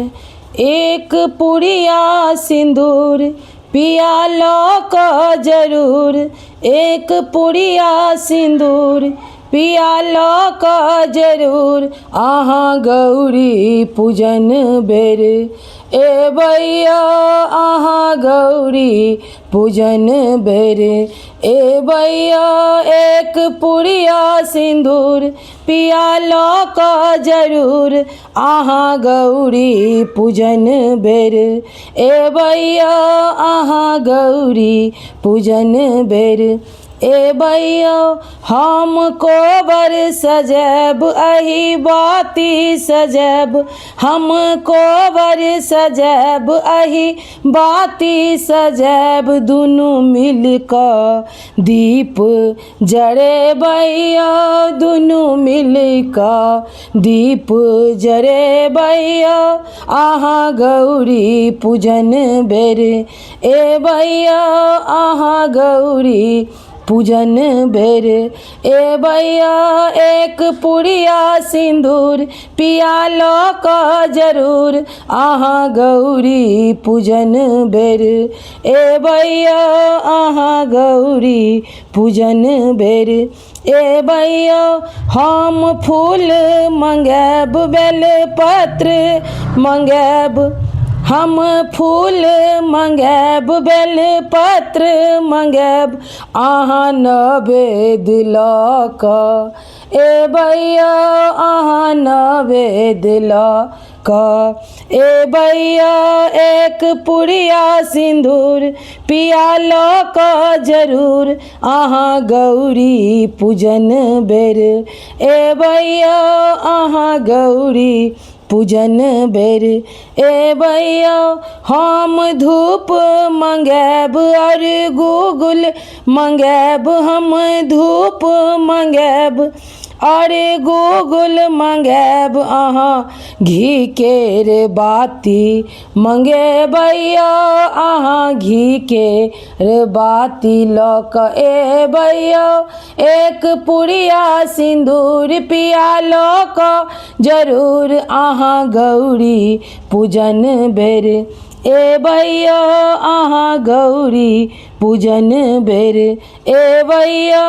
एक पुड़िया सिंदूर पिया लो को जरूर, एक पुड़िया सिंदूर पिया लो को जरूर। आहाँ गौरी पूजन बेर ए भैया, आहाँ गौरी पूजन बेर ए भैया। एक पुड़िया सिंदूर पिया लो को जरूर, आहाँ गौरी पूजन बेर ए भैया, आहाँ गौरी पूजन बेर ए भैया। हम कोबर सजैब अही बाती सजैब, हम कोबर सजैब अही बाती सजैब। दुनू मिल का दीप जरे भैया, दुनू मिल का दीप जरे भैया। आहाँ गौरी पूजन बेर ए भैया, आहाँ गौरी पूजन बेर ए भैया। एक पुड़िया सिंदूर पिया लो को जरूर, आहाँ गौरी पूजन बेर ए भैया, आहाँ गौरी पूजन बेर ए भैया। हम फूल मंगैब बेल पत्र मंगैब, हम फूल मंगैब बेल पत्र मंगैब। आहाँ नवेद लो का ए भैया, आहाँ नवेद लो का ए भैया। एक पुड़िया सिंदूर पिया लो को जरूर, आहाँ गौरी पूजन बेर ए भैया, आहाँ गौरी पूजन बेर ए भैया। हम धूप मंगैब और गूगल मंगैब, हम धूप मंगैब और गूगल मंगैब। आहाँ घी के रे बाती मंगे भैया, आहाँ घी के रे बाती लोक ए भैया। एक पुड़िया सिंदूर पिया लोक जरूर, आहाँ गौरी पूजन बेर ए भैया, आहाँ गौरी पूजन बेर ए भैया।